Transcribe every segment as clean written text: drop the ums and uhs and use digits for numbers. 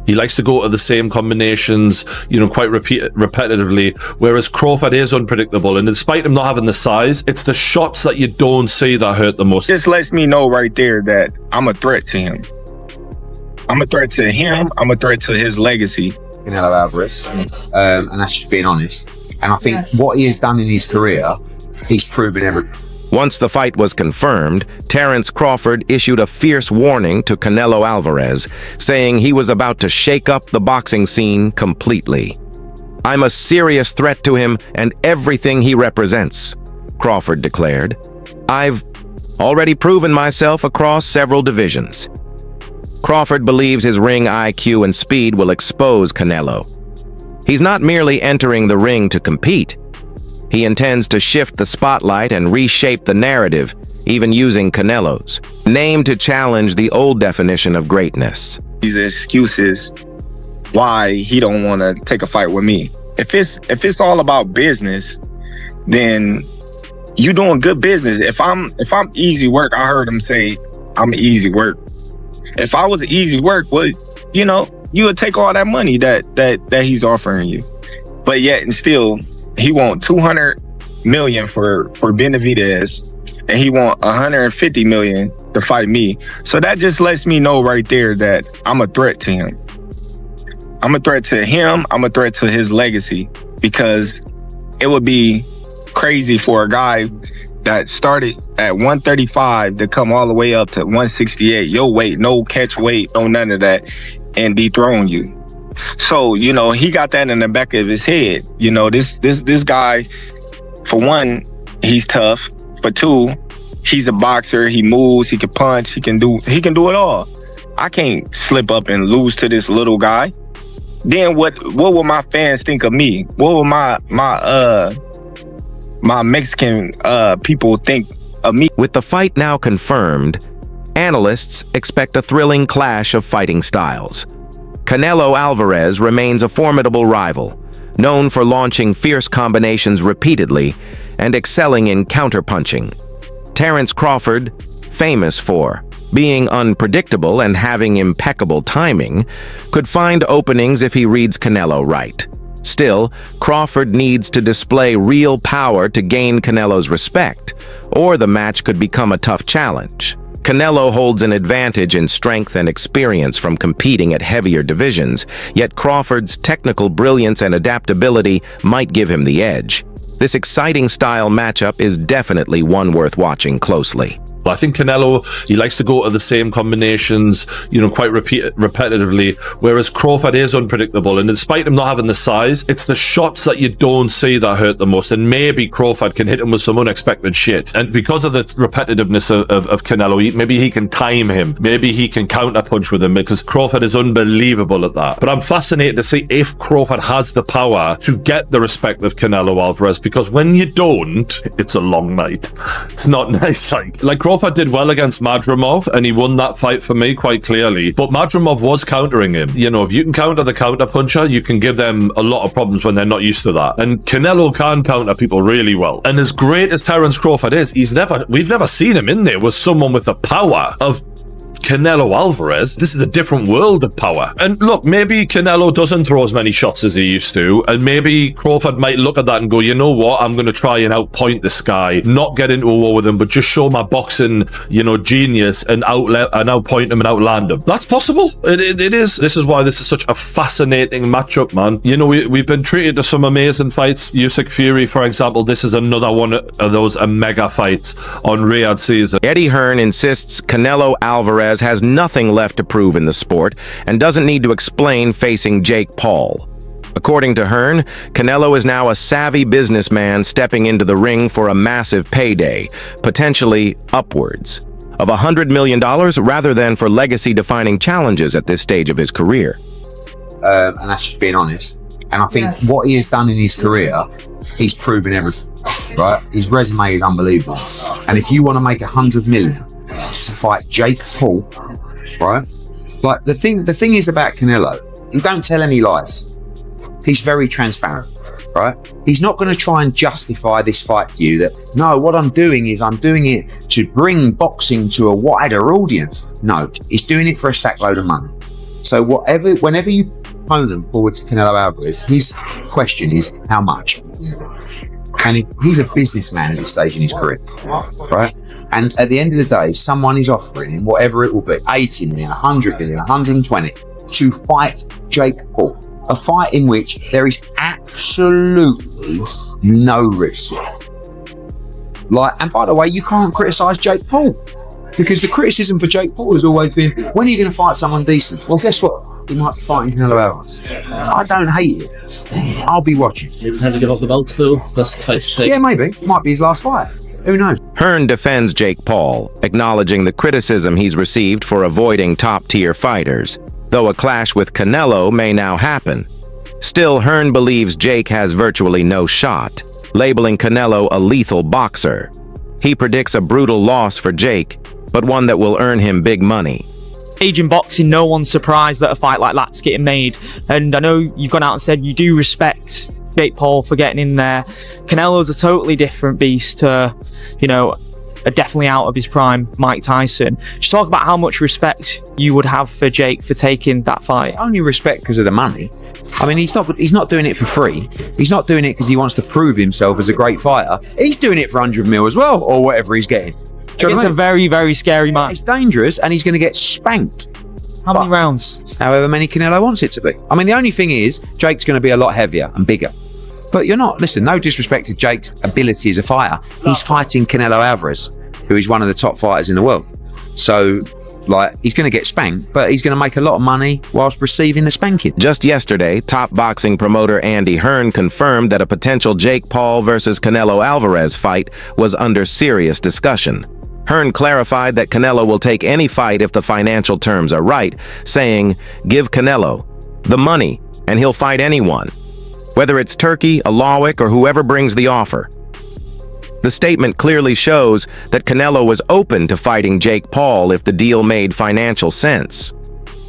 He likes to go to the same combinations, quite repetitively, whereas Crawford is unpredictable. And despite him not having the size, it's the shots that you don't see that hurt the most. This lets me know right there that I'm a threat to him. I'm a threat to him. I'm a threat to his legacy. Canelo Alvarez, and that's just being honest. And I think what he has done in his career, he's proven everything. Once the fight was confirmed, Terence Crawford issued a fierce warning to Canelo Alvarez, saying he was about to shake up the boxing scene completely. "I'm a serious threat to him and everything he represents," Crawford declared. "I've already proven myself across several divisions." Crawford believes his ring IQ and speed will expose Canelo. He's not merely entering the ring to compete. He intends to shift the spotlight and reshape the narrative, even using Canelo's name to challenge the old definition of greatness. These excuses why he don't want to take a fight with me. If it's all about business, then you doing good business. If I'm easy work, I heard him say I'm easy work. If I was easy work, well, you would take all that money that he's offering you. But yet and still, he want $200 million for Benavidez, and he want $150 million to fight me. So that just lets me know right there that I'm a threat to him. I'm a threat to him. I'm a threat to his legacy, because it would be crazy for a guy that started at 135 to come all the way up to 168, your weight, no catch weight, no none of that, and dethrone you. So, he got that in the back of his head. This guy, for one, he's tough. For two, he's a boxer. He moves, he can punch, he can do it all. I can't slip up and lose to this little guy. Then what will my fans think of me? What will my Mexican people think of me? With the fight now confirmed, analysts expect a thrilling clash of fighting styles. Canelo Alvarez remains a formidable rival, known for launching fierce combinations repeatedly and excelling in counterpunching. Terence Crawford, famous for being unpredictable and having impeccable timing, could find openings if he reads Canelo right. Still, Crawford needs to display real power to gain Canelo's respect, or the match could become a tough challenge. Canelo holds an advantage in strength and experience from competing at heavier divisions, yet Crawford's technical brilliance and adaptability might give him the edge. This exciting style matchup is definitely one worth watching closely. I think Canelo, he likes to go to the same combinations, quite repetitively, whereas Crawford is unpredictable. And despite him not having the size, it's the shots that you don't see that hurt the most. And maybe Crawford can hit him with some unexpected shit. And because of the repetitiveness of Canelo, maybe he can time him. Maybe he can counterpunch with him, because Crawford is unbelievable at that. But I'm fascinated to see if Crawford has the power to get the respect of Canelo Alvarez, because when you don't, it's a long night. It's not nice. Like Crawford did well against Madrimov, and he won that fight for me quite clearly. But Madrimov was countering him. If you can counter the counter puncher, you can give them a lot of problems when they're not used to that. And Canelo can counter people really well. And as great as Terence Crawford is, we've never seen him in there with someone with the power of Canelo Alvarez. This is a different world of power. And look, maybe Canelo doesn't throw as many shots as he used to, and maybe Crawford might look at that and go, you know what, I'm going to try and outpoint this guy, not get into a war with him, but just show my boxing, genius and outpoint him and outland him. That's possible. It is. This is why this is such a fascinating matchup, man. We've been treated to some amazing fights. Usyk Fury, for example, this is another one of those mega fights on Riyadh season. Eddie Hearn insists Canelo Alvarez has nothing left to prove in the sport and doesn't need to explain facing Jake Paul. According to Hearn, Canelo is now a savvy businessman stepping into the ring for a massive payday, potentially upwards of $100 million, rather than for legacy-defining challenges at this stage of his career. And that's just being honest. And I think what he has done in his career, he's proven everything, right? His resume is unbelievable. And if you want to make $100 million to fight Jake Paul, right? Like the thing is about Canelo, you don't tell any lies. He's very transparent, right? He's not going to try and justify this fight to you that, no, what I'm doing it to bring boxing to a wider audience. No, he's doing it for a sackload of money. So whenever you opponent forward to Canelo Alvarez, his question is how much? And he's a businessman at this stage in his career, right? And at the end of the day, someone is offering him whatever it will be, 80 million, 100 million, 120, to fight Jake Paul. A fight in which there is absolutely no risk. And by the way, you can't criticise Jake Paul, because the criticism for Jake Paul has always been, when are you going to fight someone decent? Well, guess what? He might be fighting Canelo Alvarez. I don't hate it. I'll be watching. Maybe time to give up the belts though. That's the place to take. Yeah, maybe. Might be his last fight. Who knows? Hearn defends Jake Paul, acknowledging the criticism he's received for avoiding top-tier fighters, though a clash with Canelo may now happen. Still, Hearn believes Jake has virtually no shot, labeling Canelo a lethal boxer. He predicts a brutal loss for Jake, but one that will earn him big money. In boxing, no one's surprised that a fight like that's getting made. And I know you've gone out and said you do respect Jake Paul for getting in there. Canelo's a totally different beast to, definitely out of his prime Mike Tyson. Just talk about how much respect you would have for Jake for taking that fight. Only respect because of the money. I mean, he's not doing it for free. He's not doing it because he wants to prove himself as a great fighter. He's doing it for 100 mil as well, or whatever he's getting. It's a very, very scary match. It's dangerous, and he's going to get spanked. How many rounds? However many Canelo wants it to be. I mean, the only thing is, Jake's going to be a lot heavier and bigger. But listen, no disrespect to Jake's ability as a fighter. He's fighting Canelo Alvarez, who is one of the top fighters in the world. So, he's going to get spanked, but he's going to make a lot of money whilst receiving the spanking. Just yesterday, top boxing promoter Andy Hearn confirmed that a potential Jake Paul versus Canelo Alvarez fight was under serious discussion. Hearn clarified that Canelo will take any fight if the financial terms are right, saying, "Give Canelo the money and he'll fight anyone, whether it's Turki, Alalshikh, or whoever brings the offer." The statement clearly shows that Canelo was open to fighting Jake Paul if the deal made financial sense.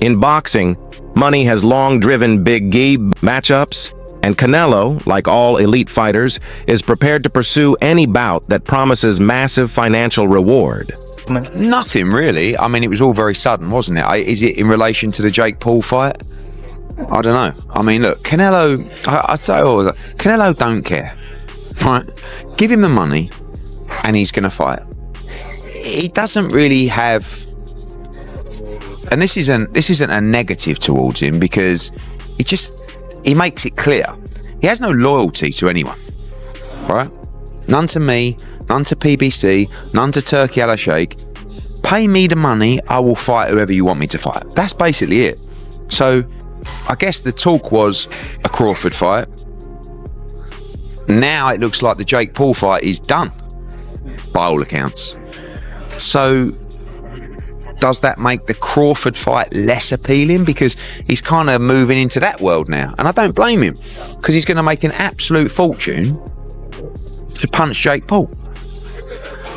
In boxing, money has long driven big matchups, and Canelo, like all elite fighters, is prepared to pursue any bout that promises massive financial reward. Nothing really. I mean, it was all very sudden, wasn't it? Is it in relation to the Jake Paul fight? I don't know. I mean, look, Canelo, I'd say Canelo don't care, right? Give him the money and he's going to fight. He doesn't really have, and this isn't a negative towards him, because he makes it clear he has no loyalty to anyone, right? None to me, none to PBC, none to Turki Alalshikh. Pay me the money, I will fight whoever you want me to fight. That's basically it. So I guess the talk was a Crawford fight. Now it looks like the Jake Paul fight is done, by all accounts. So does that make the Crawford fight less appealing? Because he's kind of moving into that world now. And I don't blame him, because he's going to make an absolute fortune to punch Jake Paul.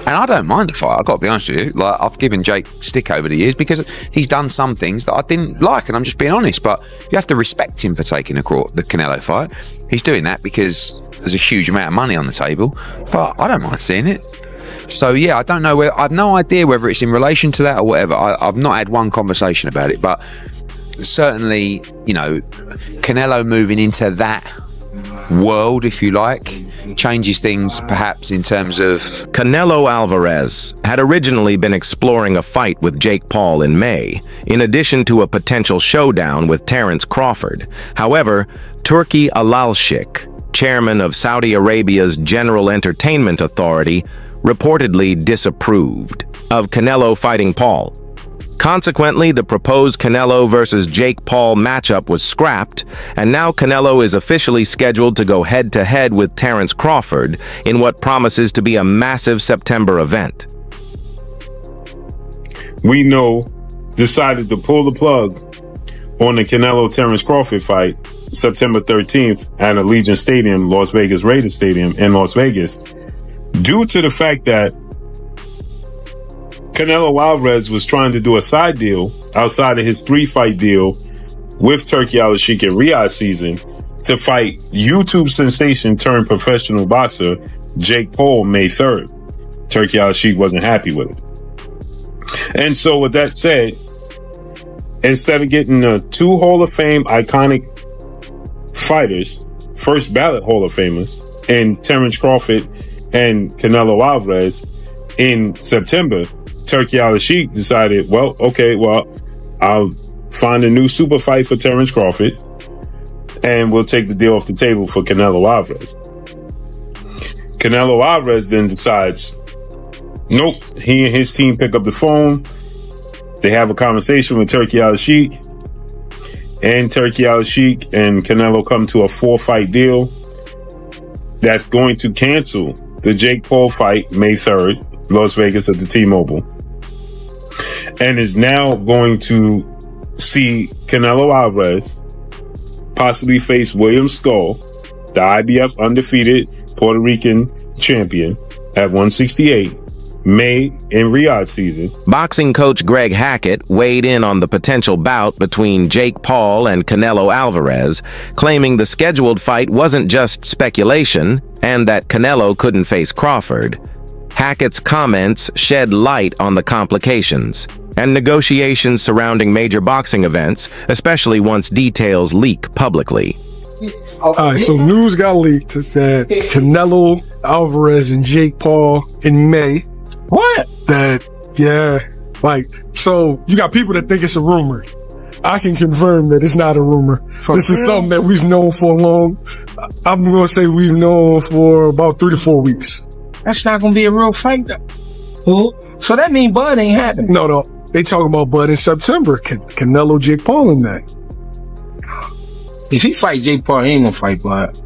And I don't mind the fight, I've got to be honest with you. I've given Jake stick over the years because he's done some things that I didn't like, and I'm just being honest. But you have to respect him for taking the Canelo fight. He's doing that because there's a huge amount of money on the table, but I don't mind seeing it. So yeah, I don't know I've no idea whether it's in relation to that or whatever. I've not had one conversation about it, but certainly, Canelo moving into that world, if you like, changes things perhaps in terms of... Canelo Alvarez had originally been exploring a fight with Jake Paul in May, in addition to a potential showdown with Terence Crawford. However, Turki Alalshikh, chairman of Saudi Arabia's General Entertainment Authority, reportedly disapproved of Canelo fighting Paul. Consequently, the proposed Canelo versus Jake Paul matchup was scrapped, and now Canelo is officially scheduled to go head-to-head with Terence Crawford in what promises to be a massive September event. We decided to pull the plug on the Canelo-Terence Crawford fight September 13th at Allegiant Stadium, Las Vegas Raiders Stadium in Las Vegas, due to the fact that Canelo Alvarez was trying to do a side deal outside of his 3-fight deal with Turki Alalshikh in Riyadh season to fight YouTube sensation turned professional boxer Jake Paul May 3rd. Turki Alalshikh wasn't happy with it. And so with that said, instead of getting the 2 Hall of Fame iconic fighters, first ballot Hall of Famers, in Terence Crawford and Canelo Alvarez in September, Turki Alalshikh decided, well, okay, well, I'll find a new super fight for Terence Crawford and we'll take the deal off the table for Canelo Alvarez. Canelo Alvarez then decides, nope, he and his team pick up the phone. They have a conversation with Turki Alalshikh, and Turki Alalshikh and Canelo come to a 4-fight deal that's going to cancel the Jake Paul fight May 3rd, Las Vegas at the T-Mobile, and is now going to see Canelo Alvarez possibly face William Skull, the IBF undefeated Puerto Rican champion, at 168, May in Riyadh season. Boxing coach Greg Hackett weighed in on the potential bout between Jake Paul and Canelo Alvarez, claiming the scheduled fight wasn't just speculation and that Canelo couldn't face Crawford. Hackett's comments shed light on the complications and negotiations surrounding major boxing events, especially once details leak publicly. All right, so news got leaked that Canelo Alvarez and Jake Paul in May. What? So you got people that think it's a rumor. I can confirm that it's not a rumor. This is something that we've known for long. I'm going to say we've known for about 3 to 4 weeks. That's not gonna be a real fight though. So that means Bud ain't happening. No. They talking about Bud in September. Canelo, Jake Paul in that. If he fight Jake Paul, he ain't gonna fight Bud.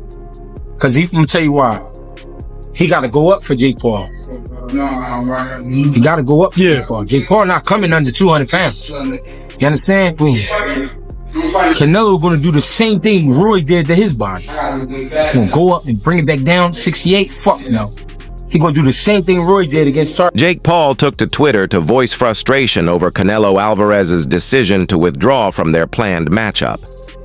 Cause I'm gonna tell you why. He gotta go up for Jake Paul. He gotta go up for Jake Paul. Jake Paul not coming under 200 pounds. You understand? Canelo gonna do the same thing Roy did to his body. He gonna go up and bring it back down 68. Fuck no. He gonna do the same thing Roy did against Turki. Jake Paul took to Twitter to voice frustration over Canelo Alvarez's decision to withdraw from their planned matchup.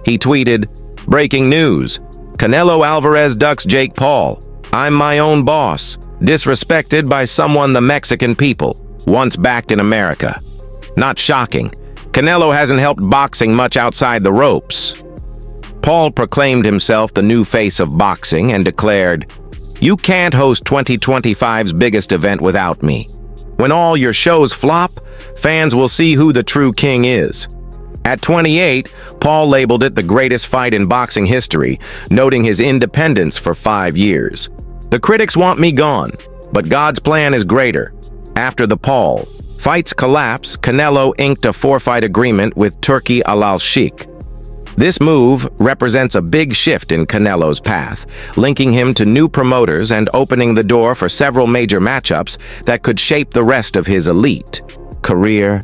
He tweeted, "Breaking news. Canelo Alvarez ducks Jake Paul. I'm my own boss. Disrespected by someone the Mexican people once backed in America. Not shocking. Canelo hasn't helped boxing much outside the ropes." Paul proclaimed himself the new face of boxing and declared, "You can't host 2025's biggest event without me. When all your shows flop, fans will see who the true king is." At 28, Paul labeled it the greatest fight in boxing history, noting his independence for 5 years. "The critics want me gone, but God's plan is greater." After the Paul fight's collapse, Canelo inked a 4-fight agreement with Turki Alalshikh. This move represents a big shift in Canelo's path, linking him to new promoters and opening the door for several major matchups that could shape the rest of his elite career.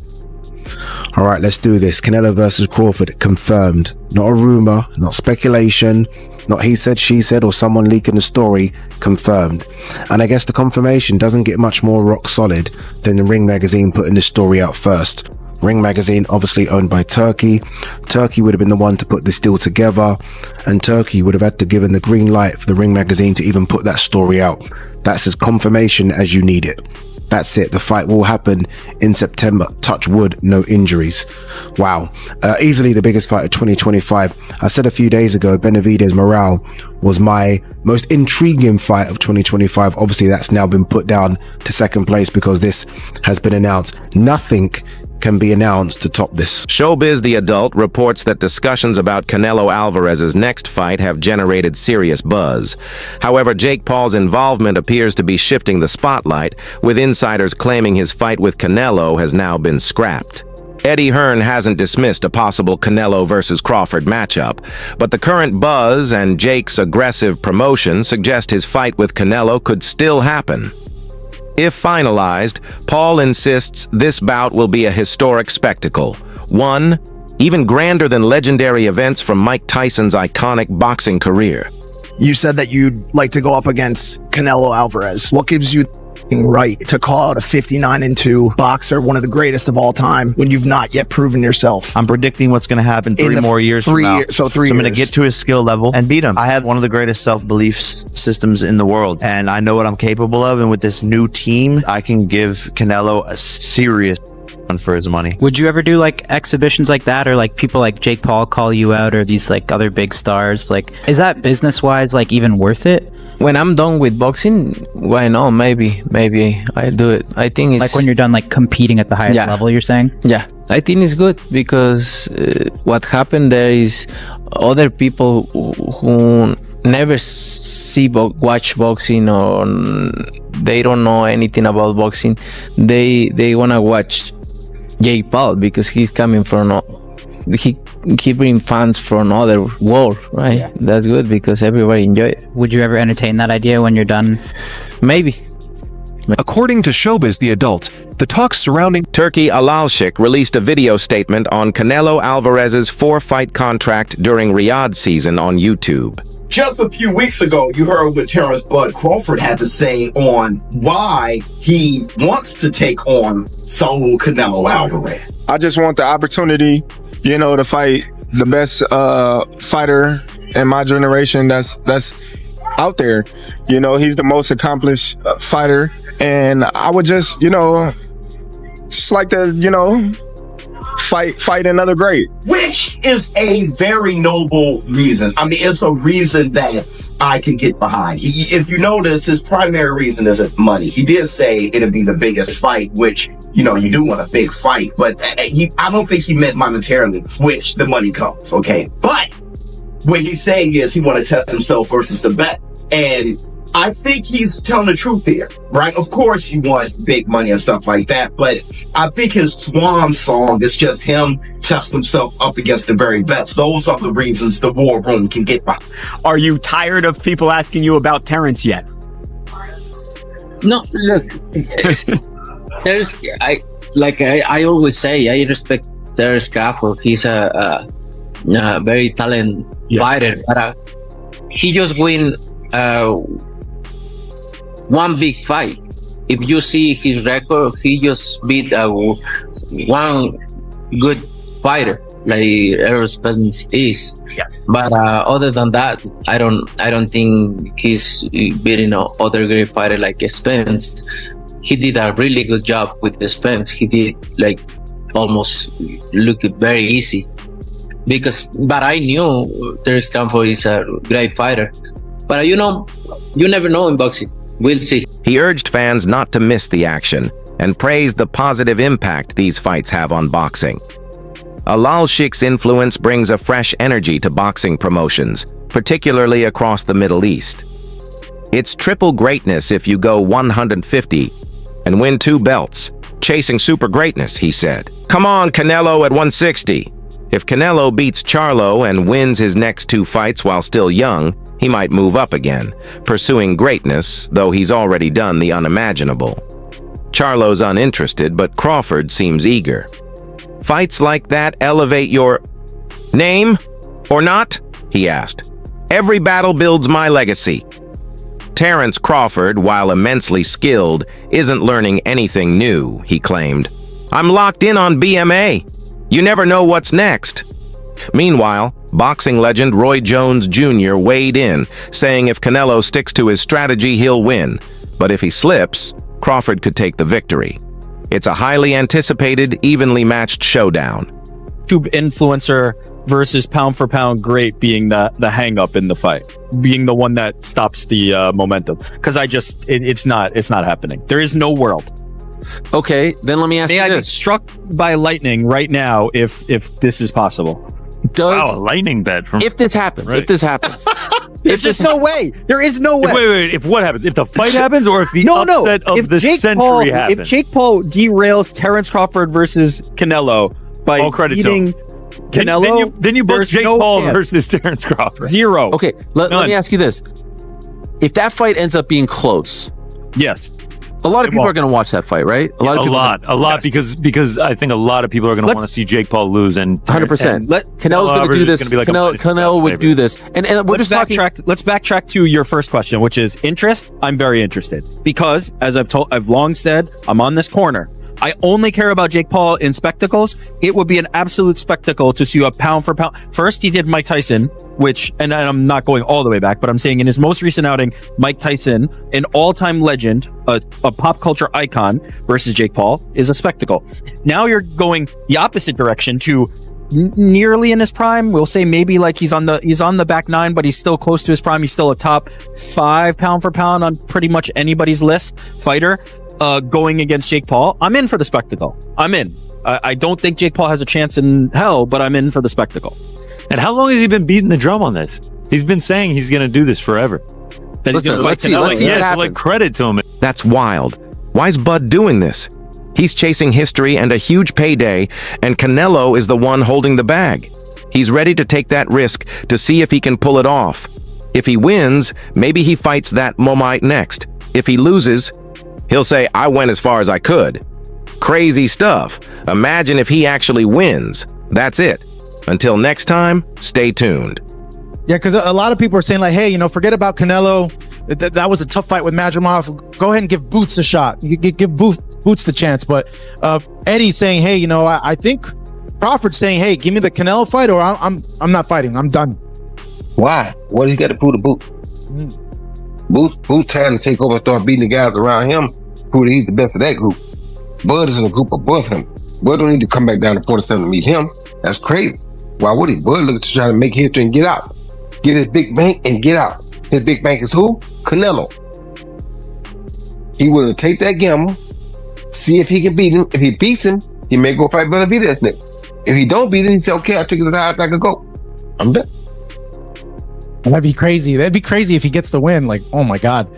All right, let's do this. Canelo versus Crawford confirmed. Not a rumor, not speculation, not he said, she said, or someone leaking the story. Confirmed. And I guess the confirmation doesn't get much more rock solid than the Ring magazine putting this story out first. Ring magazine, obviously owned by Turki. Turki would have been the one to put this deal together, and Turki would have had to give the green light for the Ring magazine to even put that story out. That's as confirmation as you need it. That's it. The fight will happen in September. Touch wood, no injuries. Wow. Easily the biggest fight of 2025. I said a few days ago, Benavidez Morale was my most intriguing fight of 2025. Obviously, that's now been put down to second place because this has been announced. Nothing can be announced to top this. Showbiz The Adult reports that discussions about Canelo Alvarez's next fight have generated serious buzz. However, Jake Paul's involvement appears to be shifting the spotlight, with insiders claiming his fight with Canelo has now been scrapped. Eddie Hearn hasn't dismissed a possible Canelo versus Crawford matchup, but the current buzz and Jake's aggressive promotion suggest his fight with Canelo could still happen. If finalized, Paul insists this bout will be a historic spectacle. One, even grander than legendary events from Mike Tyson's iconic boxing career. You said that you'd like to go up against Canelo Alvarez. What gives you the right to call out a 59-2 boxer, one of the greatest of all time, when you've not yet proven yourself? I'm predicting what's going to happen 3 more years from now. So I'm going to get to his skill level and beat him. I have one of the greatest self-belief systems in the world, and I know what I'm capable of. And with this new team, I can give Canelo a serious for his money. Would you ever do like exhibitions like that, or like people like Jake Paul call you out, or these like other big stars? Like, is that business wise like even worth it? When I'm done with boxing, why not? Maybe I do it. I think it's like when you're done like competing at the highest level, you're saying? Yeah, I think it's good because what happened there is other people who never watch boxing, or they don't know anything about boxing. They wanna watch Jake Paul because he's coming from he bring fans from other world, right? Yeah. That's good because everybody enjoy it. Would you ever entertain that idea when you're done? Maybe. According to Showbiz the Adult, the talks surrounding Turki Alalshikh released a video statement on Canelo Alvarez's 4-fight contract during Riyadh season on YouTube. Just a few weeks ago, you heard what Terence Crawford had to say on why he wants to take on Saul Canelo Alvarez. I just want the opportunity, to fight the best fighter in my generation that's out there. He's the most accomplished fighter, and I would just like to, fight another great. Which is a very noble reason. I mean, it's a reason that I can get behind. If you notice, his primary reason isn't money. He did say it'd be the biggest fight, which, you do want a big fight, but I don't think he meant monetarily, which the money comes, okay? But what he's saying is he want to test himself versus the bet. And I think he's telling the truth here, right? Of course you want big money and stuff like that, but I think his swan song is just him testing himself up against the very best. Those are the reasons the war room can get by. Are you tired of people asking you about Terence yet? No, look, I always say, I respect Terence Crawford. He's a very talented fighter, but he just win one big fight. If you see his record, he just beat one good fighter like Errol Spence is. Yeah. But other than that, I don't think he's beating other great fighter like Spence. He did a really good job with Spence. He did almost look very easy. But I knew Terence Crawford is a great fighter. But you never know in boxing. We'll see. He urged fans not to miss the action and praised the positive impact these fights have on boxing. Alalshikh's influence brings a fresh energy to boxing promotions, particularly across the Middle East. It's triple greatness if you go 150 and win 2 belts, chasing super greatness, he said. Come on, Canelo at 160. If Canelo beats Charlo and wins his next 2 fights while still young, he might move up again, pursuing greatness, though he's already done the unimaginable. Charlo's uninterested, but Crawford seems eager. Fights like that elevate your name or not? He asked. Every battle builds my legacy. Terence Crawford, while immensely skilled, isn't learning anything new, he claimed. I'm locked in on BMA. You never know what's next. Meanwhile, boxing legend Roy Jones Jr. weighed in, saying if Canelo sticks to his strategy, he'll win. But if he slips, Crawford could take the victory. It's a highly anticipated, evenly matched showdown. YouTube influencer versus pound-for-pound great being the hang-up in the fight, being the one that stops the momentum. Because it's not happening. There is no world. Okay, then let me ask you this. May I be struck by lightning right now if this is possible? Does a lightning bet from if this happens? Right. If this happens, There's just no way. There is no way. Wait. If what happens? If the fight happens, or if the upset of the century happens? If Jake Paul derails Terence Crawford versus Canelo by all credit beating Canelo, then you book Jake Paul versus Terence Crawford. 0. Okay, let me ask you this: if that fight ends up being close, yes. A lot of people are going to watch that fight, right? A lot, because I think a lot of people are going to want to see Jake Paul lose, and 100%. Canelo's going to do this. Canelo would do this, and we're let's backtrack. Let's backtrack to your first question, which is interest. I'm very interested because, as I've long said, I'm on this corner. I only care about Jake Paul in spectacles. It would be an absolute spectacle to see a pound for pound. First, he did Mike Tyson, which, and I'm not going all the way back, but I'm saying in his most recent outing, Mike Tyson, an all-time legend, a pop culture icon versus Jake Paul is a spectacle. Now you're going the opposite direction to nearly in his prime. We'll say maybe like he's on the back nine, but he's still close to his prime. He's still a top 5 pound for pound on pretty much anybody's list fighter. Going against Jake Paul, I'm in for the spectacle. I'm in. I don't think Jake Paul has a chance in hell, but I'm in for the spectacle. And how long has he been beating the drum on this? He's been saying he's going to do this forever. Let's see what happens. Like credit to him. That's wild. Why's Bud doing this? He's chasing history and a huge payday, and Canelo is the one holding the bag. He's ready to take that risk to see if he can pull it off. If he wins, maybe he fights that Momite next. If he loses, he'll say, I went as far as I could. Crazy stuff. Imagine if he actually wins. That's it. Until next time, stay tuned. Yeah, because a lot of people are saying like, hey, forget about Canelo. That was a tough fight with Madrimov. Go ahead and give Boots a shot. You give Boots the chance. But Eddie's saying, hey, I think Crawford's saying, hey, give me the Canelo fight or I'm not fighting. I'm done. Why? What do you got to prove to Boots? Boots trying to take over and start beating the guys around him. Prove that he's the best of that group. Bud is in a group above him. Bud don't need to come back down to 47 to meet him. That's crazy. Why would he? Bud looking to try to make history and get out. Get his big bank and get out. His big bank is who? Canelo. He willing to take that gamble, see if he can beat him. If he beats him, he may go fight Benavidez next. If he don't beat him, he say, okay, I'll take it as high as I can go. I'm done. That'd be crazy. That'd be crazy if he gets the win. Like, oh my God.